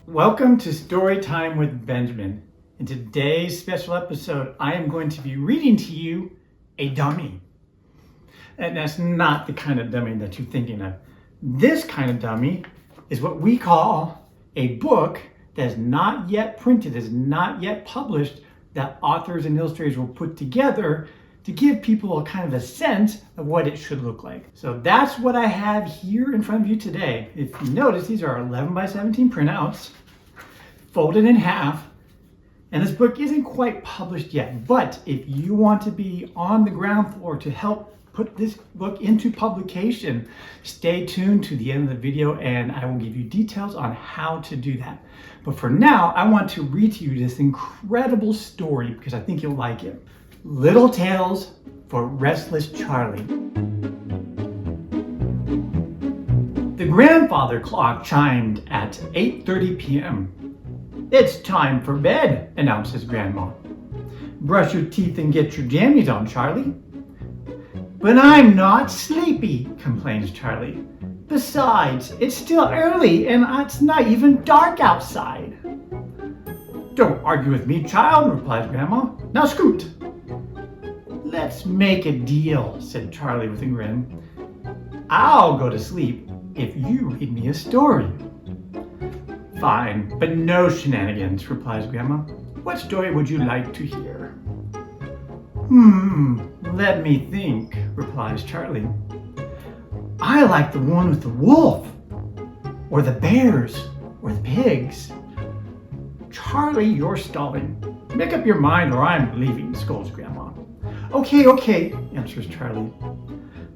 Welcome to Storytime with Benjamin. In today's special episode, I am going to be reading to you a dummy. And that's not the kind of dummy that you're thinking of. This kind of dummy is what we call a book that is not yet printed, is not yet published, that authors and illustrators will put together to give people a kind of a sense of what it should look like. So that's what I have here in front of you today. If you notice, these are 11 by 17 printouts, folded in half, and this book isn't quite published yet. But if you want to be on the ground floor to help put this book into publication, stay tuned to the end of the video and I will give you details on how to do that. But for now, I want to read to you this incredible story because I think you'll like it. Little Tales for Restless Charlie. The grandfather clock chimed at 8:30 p.m. "It's time for bed," announced his grandma. "Brush your teeth and get your jammies on, Charlie." "But I'm not sleepy," complains Charlie. "Besides, it's still early and it's not even dark outside." "Don't argue with me, child," replies Grandma. "Now scoot." "Let's make a deal," said Charlie with a grin. "I'll go to sleep if you read me a story." "Fine, but no shenanigans," replies Grandma. "What story would you like to hear?" Let me think," replies Charlie. "I like the one with the wolf, or the bears, or the pigs." "Charlie, you're stalling. Make up your mind or I'm leaving," scolds Grandma. Okay, answers Charlie.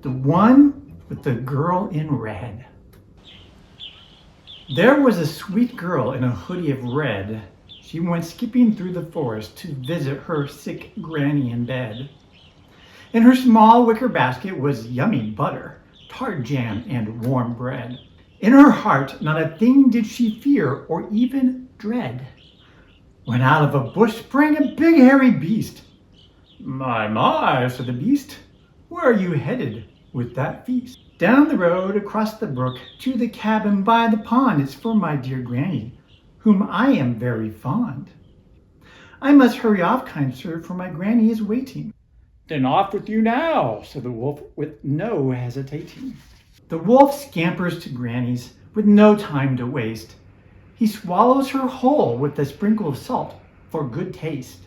"The one with the girl in red." There was a sweet girl in a hoodie of red. She went skipping through the forest to visit her sick granny in bed. In her small wicker basket was yummy butter, tart jam, and warm bread. In her heart, not a thing did she fear or even dread, when out of a bush sprang a big hairy beast. My, said the beast, "where are you headed with that feast?" "Down the road, across the brook, to the cabin by the pond. It's for my dear granny, whom I am very fond." "I must hurry off, kind sir, for my granny is waiting." "Then off with you now," said the wolf with no hesitating. The wolf scampers to Granny's with no time to waste. He swallows her whole with a sprinkle of salt for good taste.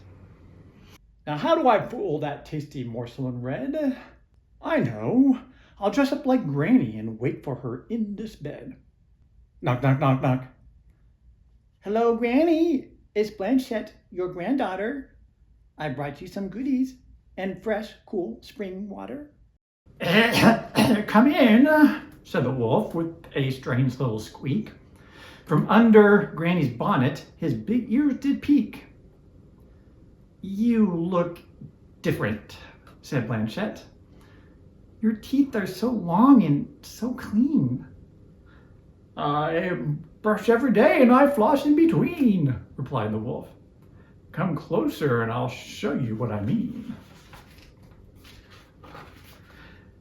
"Now how do I fool that tasty morsel in red? I know. I'll dress up like Granny and wait for her in this bed." Knock, knock, knock, knock. "Hello, Granny. It's Blanchette, your granddaughter. I brought you some goodies and fresh, cool spring water." "Come in," said the wolf with a strange little squeak. From under Granny's bonnet, his big ears did peek. "You look different," said Blanchette. "Your teeth are so long and so clean." "I brush every day and I floss in between," replied the wolf. "Come closer and I'll show you what I mean."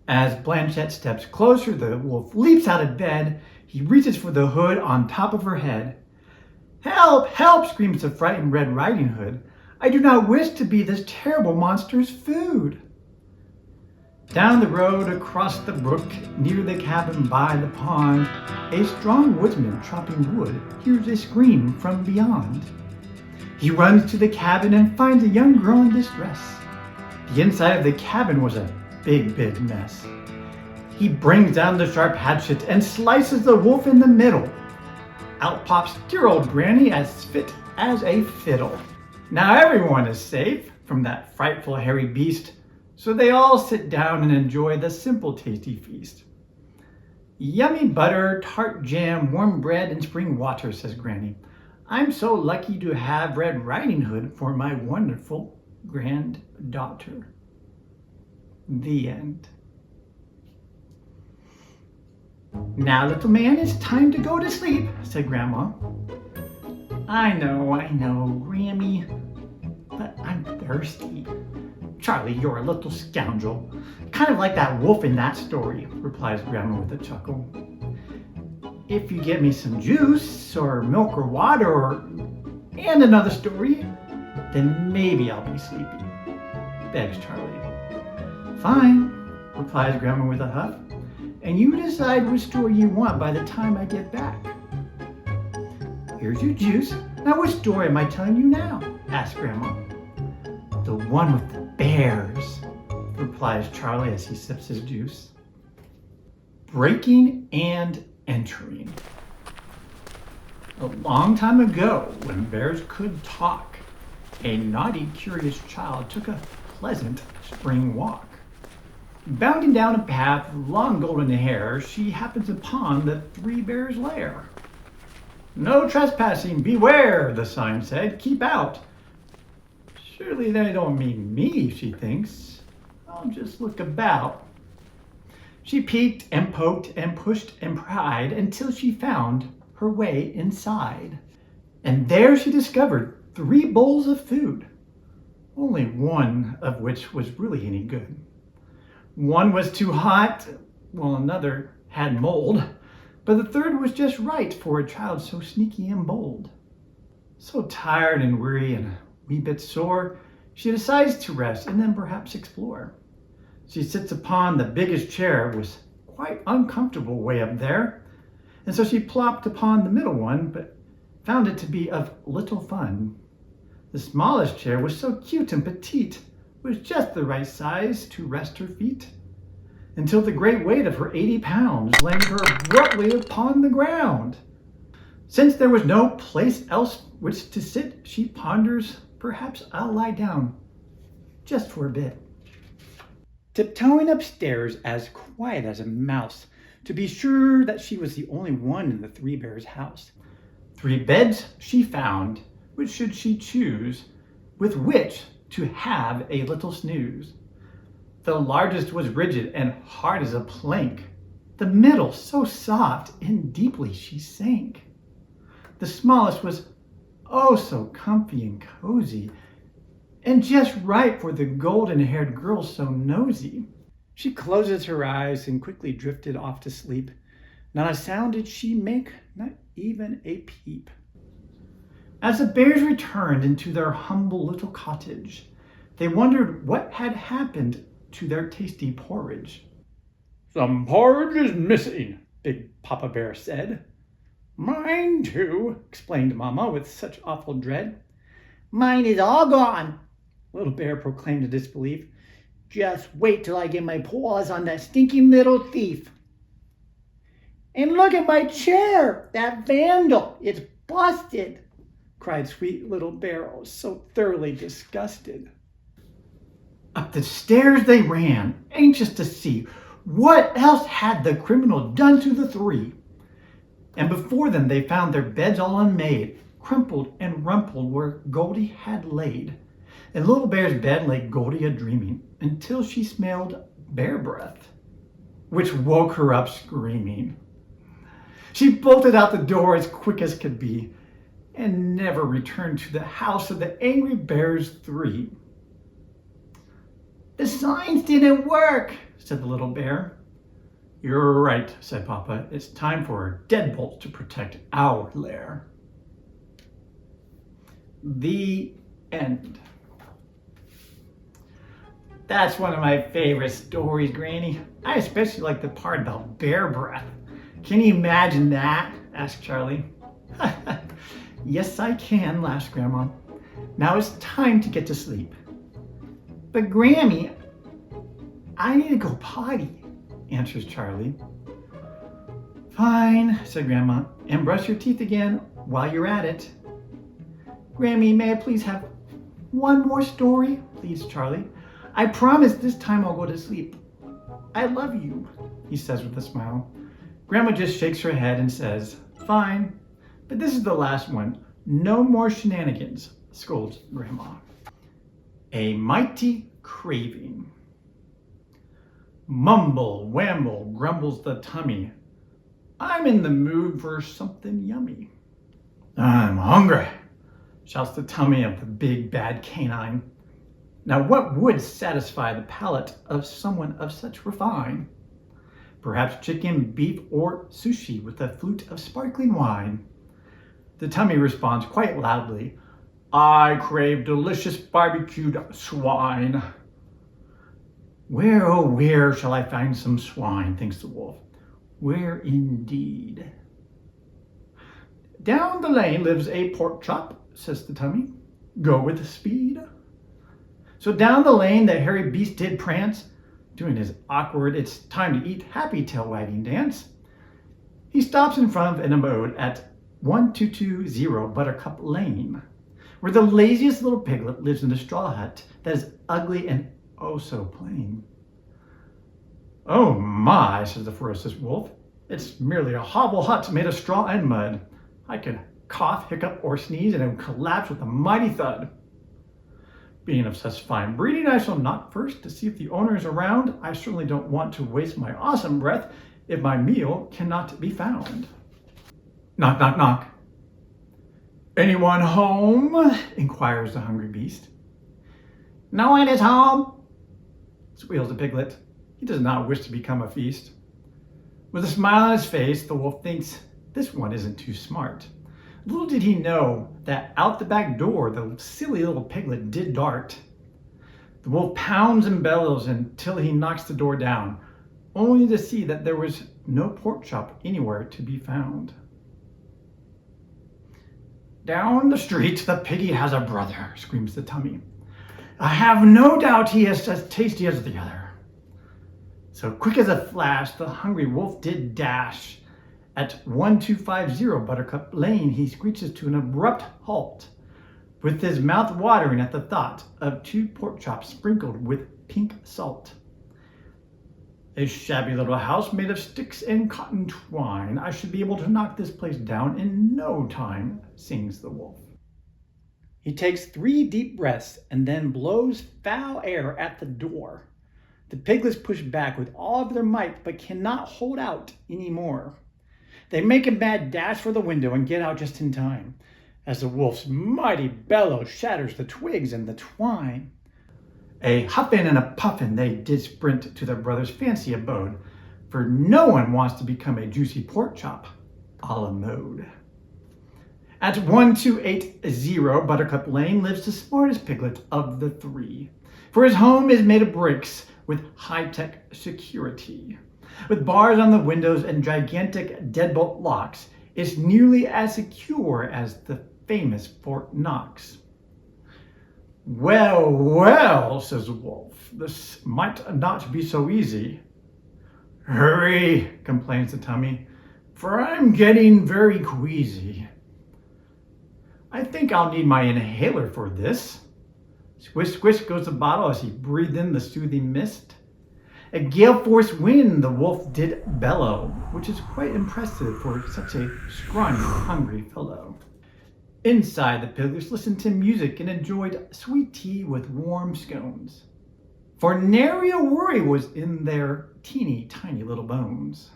As Blanchette steps closer, the wolf leaps out of bed. He reaches for the hood on top of her head. "Help, help," screams the frightened Red Riding Hood. "I do not wish to be this terrible monster's food." Down the road, across the brook, near the cabin by the pond, a strong woodsman chopping wood hears a scream from beyond. He runs to the cabin and finds a young girl in distress. The inside of the cabin was a big mess. He brings down the sharp hatchet and slices the wolf in the middle. Out pops dear old Granny as fit as a fiddle. Now everyone is safe from that frightful hairy beast, so they all sit down and enjoy the simple tasty feast. "Yummy butter, tart jam, warm bread, and spring water," says Granny. "I'm so lucky to have Red Riding Hood for my wonderful granddaughter." The end. "Now, little man, it's time to go to sleep," said Grandma. I know, Grammy, but I'm thirsty." "Charlie, you're a little scoundrel. Kind of like that wolf in that story," replies Grandma with a chuckle. If you get me some juice or milk or water and another story, then maybe I'll be sleepy, begs Charlie. Fine, replies Grandma with a huff, and you decide which story you want by the time I get back. Here's your juice. Now which story am I telling you now? Asks Grandma. The one with the bears, replies Charlie as he sips his juice. Breaking and entering. A long time ago, when bears could talk, a naughty, curious child took a pleasant spring walk. Bounding down a path with long golden hair, she happens upon the three bears' lair. No trespassing, beware, the sign said, keep out. Surely they don't mean me, she thinks. I'll just look about. She peeked and poked and pushed and pried until she found her way inside. And there she discovered 3 bowls of food, only one of which was really any good. One was too hot, while another had mold, but the third was just right for a child so sneaky and bold. So tired and weary and a wee bit sore, she decides to rest and then perhaps explore. She sits upon the biggest chair, was quite uncomfortable way up there, and so she plopped upon the middle one, but found it to be of little fun. The smallest chair was so cute and petite, was just the right size to rest her feet, until the great weight of her 80 pounds landed her abruptly upon the ground. Since there was no place else which to sit, she ponders, perhaps I'll lie down, just for a bit. Tiptoeing upstairs as quiet as a mouse, to be sure that she was the only one in the 3 bears' house. 3 beds she found, which should she choose, with which to have a little snooze. The largest was rigid and hard as a plank. The middle so soft and deeply she sank. The smallest was oh so comfy and cozy, and just right for the golden-haired girl so nosy. She closes her eyes and quickly drifted off to sleep. Not a sound did she make, not even a peep. As the bears returned into their humble little cottage, they wondered what had happened to their tasty porridge. Some porridge is missing, Big Papa Bear said. Mine too, explained Mama with such awful dread. Mine is all gone, Little Bear proclaimed in disbelief. Just wait till I get my paws on that stinking little thief. And look at my chair, that vandal, it's busted, cried sweet Little Bear, so thoroughly disgusted. Up the stairs they ran, anxious to see what else had the criminal done to the 3. And before them they found their beds all unmade, crumpled and rumpled where Goldie had laid. In Little Bear's bed lay Goldie a-dreaming, until she smelled bear breath, which woke her up screaming. She bolted out the door as quick as could be, and never returned to the house of the angry bears 3. The signs didn't work, said the little bear. You're right, said Papa. It's time for a deadbolt to protect our lair. The end. That's one of my favorite stories, Granny. I especially like the part about bear breath. Can you imagine that? Asked Charlie. Yes, I can, laughed Grandma. Now it's time to get to sleep. But Grammy, I need to go potty, answers Charlie. Fine, said Grandma, and brush your teeth again while you're at it. Grammy, may I please have one more story, pleased Charlie. I promise this time I'll go to sleep. I love you, he says with a smile. Grandma just shakes her head and says, fine, but this is the last one. No more shenanigans, scolds Grandma. A mighty craving. Mumble, wamble, grumbles the tummy. I'm in the mood for something yummy. I'm hungry, shouts the tummy of the big bad canine. Now what would satisfy the palate of someone of such refine? perhaps chicken, beef, or sushi with a flute of sparkling wine. The tummy responds quite loudly, I crave delicious barbecued swine. Where, oh where shall I find some swine, thinks the wolf. Where indeed? Down the lane lives a pork chop, says the tummy. Go with speed. So down the lane the hairy beast did prance, doing his awkward it's time to eat happy tail wagging dance. He stops in front of an abode at 1220 Buttercup Lane, where the laziest little piglet lives in a straw hut that is ugly and oh so plain. Oh my, says the ferocious wolf, it's merely a hovel hut made of straw and mud. I could cough, hiccup, or sneeze and it would collapse with a mighty thud. Being of such fine breeding, I shall knock first to see if the owner is around. I certainly don't want to waste my awesome breath if my meal cannot be found. Knock, knock, knock. Anyone home? Inquires the hungry beast. No one is home, squeals the piglet. He does not wish to become a feast. With a smile on his face, the wolf thinks this one isn't too smart. Little did he know that out the back door the silly little piglet did dart. The wolf pounds and bellows until he knocks the door down, only to see that there was no pork chop anywhere to be found. Down the street the piggy has a brother, screams the tummy. I have no doubt he is as tasty as the other. So quick as a flash, the hungry wolf did dash. At 1250 Buttercup Lane, he screeches to an abrupt halt, with his mouth watering at the thought of 2 pork chops sprinkled with pink salt. A shabby little house made of sticks and cotton twine. I should be able to knock this place down in no time, sings the wolf. He takes 3 deep breaths and then blows foul air at the door. The piglets push back with all of their might, but cannot hold out anymore. They make a mad dash for the window and get out just in time, as the wolf's mighty bellow shatters the twigs and the twine. A huffin' and a puffin' they did sprint to their brother's fancy abode, for no one wants to become a juicy pork chop a la mode. At 1280 Buttercup Lane lives the smartest piglet of the 3, for his home is made of bricks with high-tech security. With bars on the windows and gigantic deadbolt locks, it's nearly as secure as the famous Fort Knox. Well, well, says the wolf, this might not be so easy. Hurry, complains the tummy, for I'm getting very queasy. I think I'll need my inhaler for this. Squish, squish goes the bottle as he breathed in the soothing mist. A gale-force wind the wolf did bellow, which is quite impressive for such a scrawny, hungry fellow. Inside, the piglets listened to music and enjoyed sweet tea with warm scones. For nary a worry was in their teeny tiny little bones.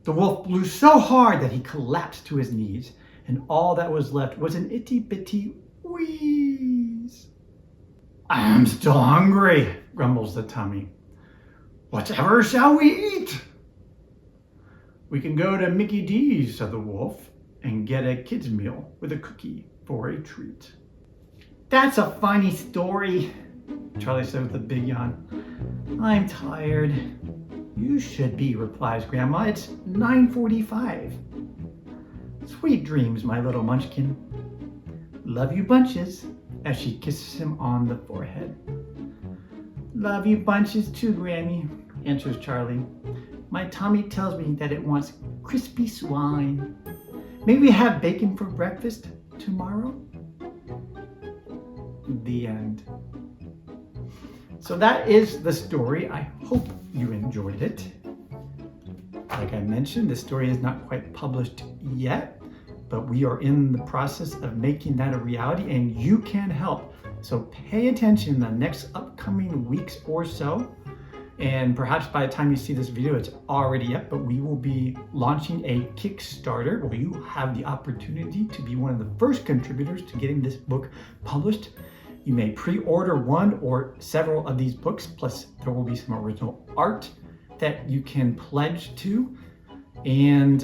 The wolf blew so hard that he collapsed to his knees, and all that was left was an itty-bitty wheeze. I'm still hungry, grumbles the tummy. Whatever shall we eat? We can go to Mickey D's, said the wolf, and get a kid's meal with a cookie for a treat. That's a funny story, Charlie said with a big yawn. I'm tired. You should be, replies Grandma. It's 9:45. Sweet dreams, my little munchkin. Love you bunches, as she kisses him on the forehead. Love you bunches too, Granny, answers Charlie. My tummy tells me that it wants crispy swine. May we have bacon for breakfast tomorrow? The end. So that is the story. I hope you enjoyed it. Like I mentioned, the story is not quite published yet, but we are in the process of making that a reality, and you can help. So pay attention in the next upcoming weeks or so. And perhaps by the time you see this video, it's already up, but we will be launching a Kickstarter where you have the opportunity to be one of the first contributors to getting this book published. You may pre-order one or several of these books, plus there will be some original art that you can pledge to. And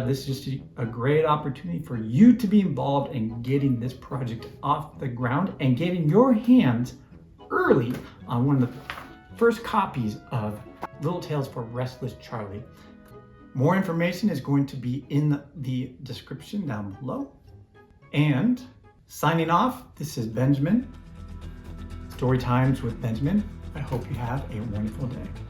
this is just a great opportunity for you to be involved in getting this project off the ground and getting your hands early on one of the first copies of Little Tales for Restless Charlie. More information is going to be in the description down below. And signing off, this is Benjamin. Story Times with Benjamin. I hope you have a wonderful day.